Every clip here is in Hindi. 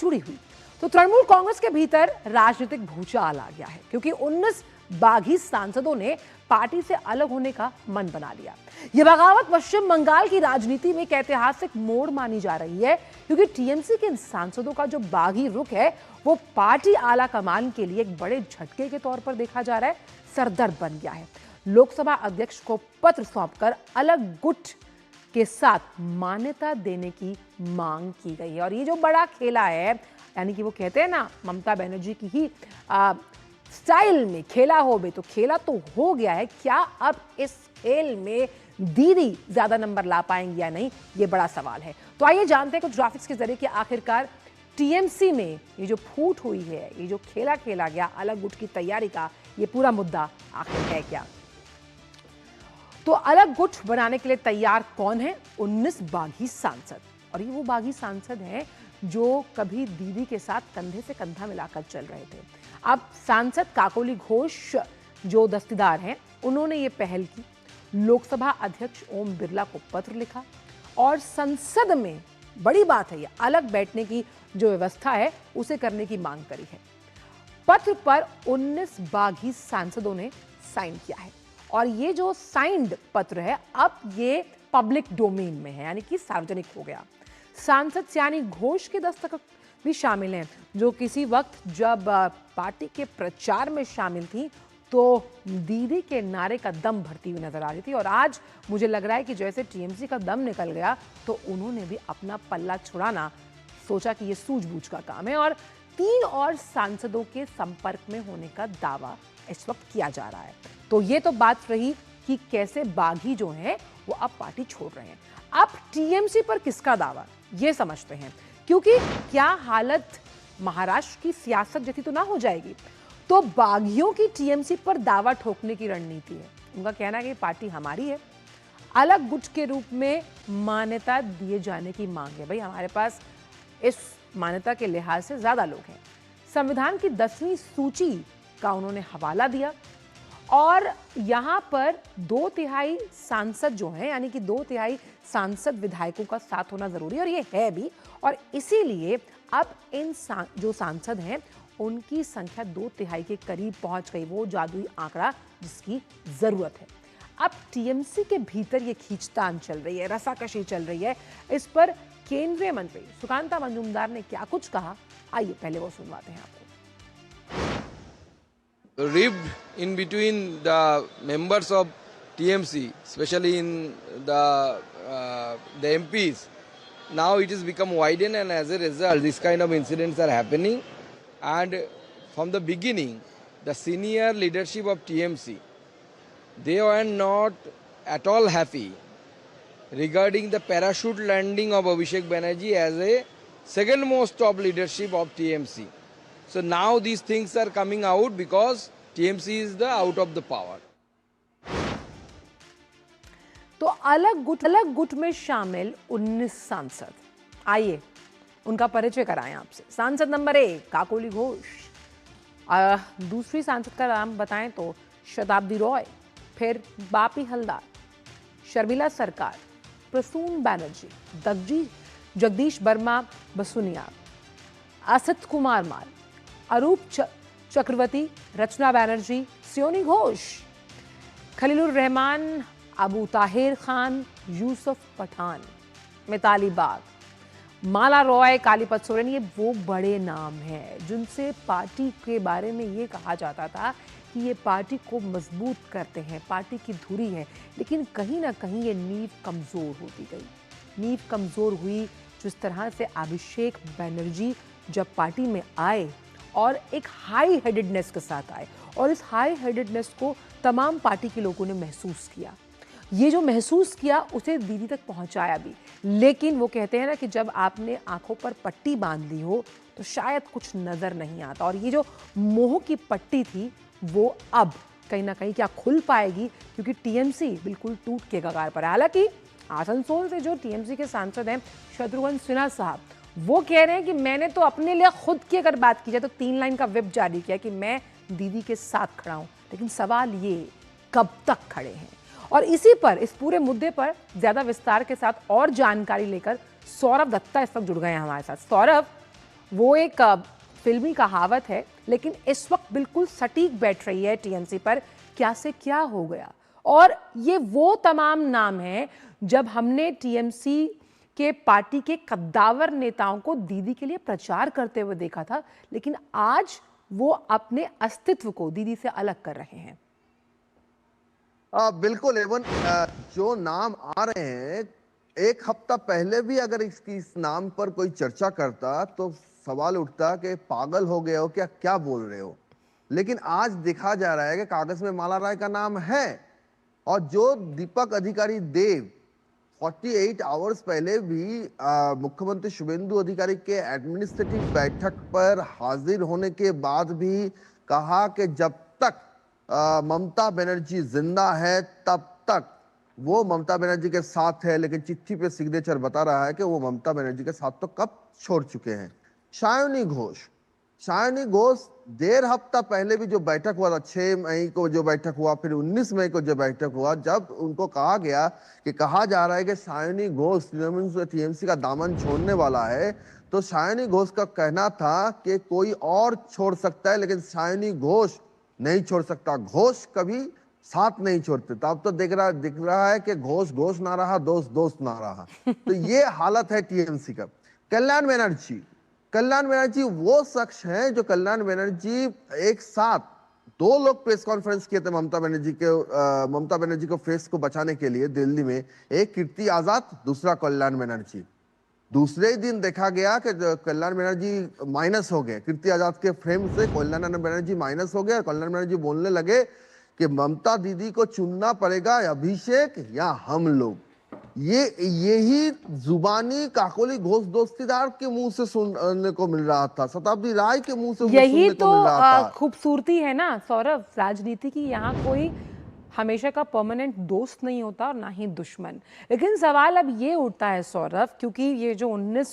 जुड़ी हुई। तो तृणमूल कांग्रेस के भीतर राजनीतिक भूचाल आ गया है, क्योंकि 19 बागी सांसदों ने पार्टी से अलग होने का मन बना लिया। यह बगावत पश्चिम बंगाल की राजनीति में एक ऐतिहासिक मोड़ मानी जा रही है, क्योंकि टीएमसी के इन सांसदों का जो बागी रुख है वो पार्टी आला कमान के लिए एक बड़े झटके के तौर पर देखा जा रहा है, सरदर्द बन गया है। लोकसभा अध्यक्ष को पत्र सौंपकर अलग गुट के साथ मान्यता देने की मांग की गई है। और ये जो बड़ा खेला है, यानी कि वो कहते हैं ना, ममता बनर्जी की ही स्टाइल में खेला हो बे, तो खेला तो हो गया है। क्या अब इस खेल में दीदी ज्यादा नंबर ला पाएंगी या नहीं, ये बड़ा सवाल है। तो आइए जानते हैं कुछ ग्राफिक्स के जरिए कि आखिरकार टीएमसी में ये जो फूट हुई है, ये जो खेला खेला गया अलग गुट की तैयारी का, ये पूरा मुद्दा आखिर है क्या। तो अलग गुट बनाने के लिए तैयार कौन है? 19 बागी सांसद। और ये वो बागी सांसद हैं जो कभी दीदी के साथ कंधे से कंधा मिलाकर चल रहे थे। अब सांसद काकोली घोष जो दस्तीदार हैं, उन्होंने ये पहल की, लोकसभा अध्यक्ष ओम बिरला को पत्र लिखा और संसद में, बड़ी बात है ये, अलग बैठने की जो व्यवस्था है उसे करने की मांग करी है। पत्र पर 19 बागी सांसदों ने साइन किया है और ये जो साइंड पत्र है अब ये पब्लिक डोमेन में है, यानी कि सार्वजनिक हो गया। सांसद यानी घोष के दस्तखत भी शामिल हैं, जो किसी वक्त जब पार्टी के प्रचार में शामिल थी तो दीदी के नारे का दम भरती हुई नजर आ रही थी। और आज मुझे लग रहा है कि जैसे टीएमसी का दम निकल गया तो उन्होंने भी अपना पल्ला छुड़ाना सोचा कि ये सूझबूझ का काम है। और 3 और सांसदों के संपर्क में होने का दावा इस वक्त किया जा रहा है। तो ये तो बात रही कि कैसे बागी जो हैं वो अब पार्टी छोड़ रहे हैं। अब टीएमसी पर किसका दावा, ये समझते हैं, क्योंकि क्या हालत महाराष्ट्र की सियासत जैसी तो ना हो जाएगी। तो बागियों की टीएमसी पर दावा ठोकने की रणनीति है। उनका कहना है कि पार्टी हमारी है, अलग गुट के रूप में मान्यता दिए जाने की मांग है। भाई हमारे पास इस मान्यता के लिहाज से ज्यादा लोग हैं। संविधान की 10वीं सूची का उन्होंने हवाला दिया और यहां पर 2/3 सांसद जो हैं, यानी कि 2/3 सांसद विधायकों का साथ होना जरूरी है, और ये है भी। और इसीलिए अब इन जो सांसद हैं उनकी संख्या 2/3 के करीब पहुंच गई, वो जादुई आंकड़ा जिसकी जरूरत है। अब टीएमसी के भीतर ये खींचतान चल रही है, रसाकशी चल रही है। इस पर केंद्रीय मंत्री सुकांता मजूमदार ने क्या कुछ कहा, आइए पहले वो सुनवाते हैं आपको। Rift in between the members of TMC, especially in the MPs. Now it has become widened, and as a result, this kind of incidents are happening. And from the beginning, the senior leadership of TMC, they were not at all happy regarding the parachute landing of Abhishek Banerjee as a second most top leadership of TMC. So now these things are coming out because TMC is the out of the power. तो अलग गुट में शामिल 19 सांसद, आइए उनका परिचय कराएं आपसे। सांसद नंबर 1 काकोली घोष, दूसरी सांसद का नाम बताएं तो शताब्दी रॉय, फिर बापी हलदार, शर्मिला सरकार, प्रसून बैनर्जी, जगदीश वर्मा बसुनिया, असित कुमार माल, अरूप चक्रवर्ती, रचना बैनर्जी, सियोनी घोष, खलीलुर रहमान, अबू ताहिर खान, यूसुफ पठान, मिताली बाग, माला रॉय, कालीपत सोरेन। ये वो बड़े नाम हैं जिनसे पार्टी के बारे में ये कहा जाता था कि ये पार्टी को मजबूत करते हैं, पार्टी की धुरी है। लेकिन कहीं ना कहीं ये नींव कमज़ोर होती गई, नींव कमज़ोर हुई जिस तरह से अभिषेक बैनर्जी जब पार्टी में आए और एक हाई हेडेडनेस के साथ आए, और इस हाई हेडेडनेस को तमाम पार्टी के लोगों ने महसूस किया। ये जो महसूस किया उसे दीदी तक पहुंचाया भी। लेकिन वो कहते हैं ना कि जब आपने आंखों पर पट्टी बांध ली हो तो शायद कुछ नजर नहीं आता, और ये जो मोह की पट्टी थी वो अब कहीं ना कहीं क्या खुल पाएगी, क्योंकि टीएमसी बिल्कुल टूट के कगार पर है। हालांकि आसनसोल से जो टीएमसी के सांसद हैं शत्रुघ्न सिन्हा साहब, वो कह रहे हैं कि मैंने तो अपने लिए खुद की अगर बात की जाए तो 3 लाइन का व्हिप जारी किया कि मैं दीदी के साथ खड़ा हूं। लेकिन सवाल ये, कब तक खड़े हैं? और इसी पर, इस पूरे मुद्दे पर ज्यादा विस्तार के साथ और जानकारी लेकर सौरभ दत्ता इस वक्त जुड़ गए हैं हमारे साथ। सौरभ, वो एक फिल्मी कहावत है, लेकिन इस वक्त बिल्कुल सटीक बैठ रही है टीएमसी पर। क्या से क्या हो गया, और ये वो तमाम नाम हैं जब हमने टीएमसी के पार्टी के कद्दावर नेताओं को दीदी के लिए प्रचार करते हुए देखा था, लेकिन आज वो अपने अस्तित्व को दीदी से अलग कर रहे हैं। बिल्कुल एवन जो नाम आ रहे हैं, एक हफ्ता पहले भी अगर इस नाम पर कोई चर्चा करता तो सवाल उठता कि पागल हो गए हो क्या, क्या बोल रहे हो। लेकिन आज देखा जा रहा है कि कागज में माला राय का नाम है, और जो दीपक अधिकारी देव 48 आवर्स पहले भी मुख्यमंत्री शुभेंदु अधिकारी के एडमिनिस्ट्रेटिव बैठक पर हाजिर होने के बाद भी कहा कि जब तक ममता बनर्जी जिंदा है तब तक वो ममता बनर्जी के साथ है, लेकिन चिट्ठी पे सिग्नेचर बता रहा है कि वो ममता बनर्जी के साथ तो कब छोड़ चुके हैं। सायोनी घोष डेढ़ हफ्ता पहले भी जो बैठक हुआ था, 6 मई को जो बैठक हुआ, फिर 19 मई को जो बैठक हुआ, जब उनको कहा गया कि कहा जा रहा है कि सायोनी घोष टीएमसी का दामन छोड़ने वाला है, तो सायोनी घोष का कहना था कि कोई और छोड़ सकता है लेकिन सायोनी घोष नहीं छोड़ सकता। घोष कभी साथ नहीं छोड़ते। तो अब तो दिख रहा है कि घोष ना रहा, दोस्त ना रहा। तो ये हालत है टीएमसी का। कल्याण बनर्जी वो शख्स हैं जो कल्याण बनर्जी एक साथ 2 लोग प्रेस कॉन्फ्रेंस किए थे ममता बनर्जी को फेस को बचाने के लिए दिल्ली में। एक कीर्ति आजाद, दूसरा कल्याण बनर्जी। दूसरे ही दिन देखा गया कि कल्याण बनर्जी माइनस हो गए, कीर्ति आजाद के फ्रेम से कल्याण बनर्जी माइनस हो गया। कल्याण बनर्जी बोलने लगे कि ममता दीदी को चुनना पड़ेगा अभिषेक या हम लोग। यही जुबानी काकोली घोष दोस्तीदार के मुंह से सुनने को मिल रहा था, शताब्दी राय के मुंह से यही सुनने को मिल रहा था। खूबसूरती है ना सौरभ राजनीति की। यहाँ कोई हमेशा का परमानेंट दोस्त नहीं होता और ना ही दुश्मन। लेकिन सवाल अब ये उठता है सौरभ, क्योंकि ये जो 19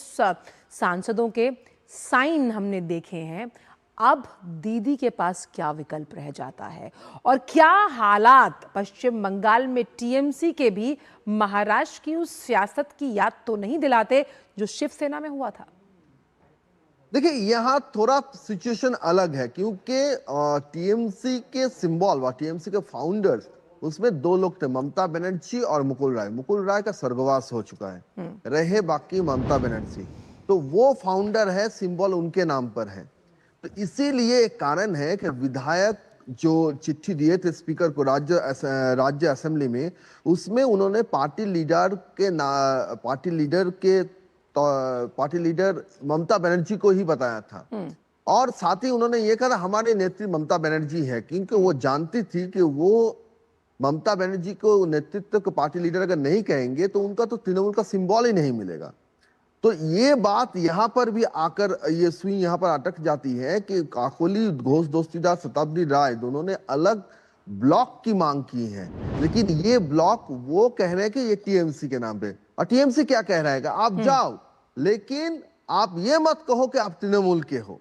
सांसदों के साइन हमने देखे हैं, अब दीदी के पास क्या विकल्प रह जाता है, और क्या हालात पश्चिम बंगाल में टीएमसी के भी महाराष्ट्र की उस सियासत की याद तो नहीं दिलाते जो शिवसेना में हुआ था। देखिए यहाँ थोड़ा सिचुएशन अलग है, क्योंकि टीएमसी के सिंबल व टीएमसी के फाउंडर्स उसमें 2 लोग थे, ममता बनर्जी और मुकुल राय का स्वर्गवास हो चुका है, रहे बाकी ममता बनर्जी। तो वो फाउंडर है, सिंबल उनके नाम पर है। तो इसीलिए एक कारण है कि विधायक जो चिट्ठी दिए थे स्पीकर को राज्य असेंबली में, उसमें उन्होंने पार्टी लीडर ममता बनर्जी को ही बताया था। और साथ ही उन्होंने ये कहा हमारे नेत्री ममता बनर्जी है, क्योंकि वो जानती थी कि वो ममता बनर्जी को नेतृत्व को पार्टी लीडर अगर नहीं कहेंगे तो उनका तो तृणमूल का सिंबल ही नहीं मिलेगा। तो ये बात यहाँ पर भी आकर ये सुई यहाँ पर अटक जाती है कि काकोली घोष दोस्तीदार शताब्दी राय दोनों ने अलग ब्लॉक की मांग की है, लेकिन ये ब्लॉक वो कह रहे हैं कि ये टीएमसी के नाम पे, और टीएमसी क्या कह रहा है कि आप जाओ लेकिन आप ये मत कहो कि आप तृणमूल के हो।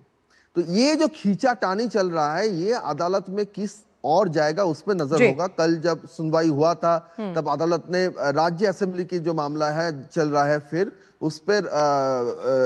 तो ये जो खींचातानी चल रहा है, ये अदालत में किस और जाएगा उस पर नजर होगा। कल जब सुनवाई हुआ था तब अदालत ने राज्य असेंबली की जो मामला है चल रहा है, फिर उस पर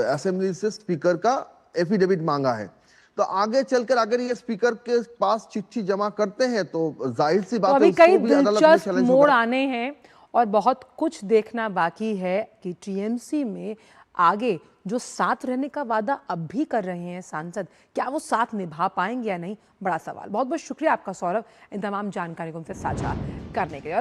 असेंबली से स्पीकर का एफिडेविट मांगा है। तो आगे चलकर अगर ये स्पीकर के पास चिट्ठी जमा करते हैं तो जाहिर सी बात है उसको कई दिलचस्प मोड़ आने हैं और बहुत कुछ देखना बाकी है कि टीएमसी में आगे जो साथ रहने का वादा अब भी कर रहे हैं सांसद, क्या वो साथ निभा पाएंगे या नहीं, बड़ा सवाल। बहुत बहुत शुक्रिया आपका सौरभ इन तमाम जानकारी को हमसे साझा करने के लिए।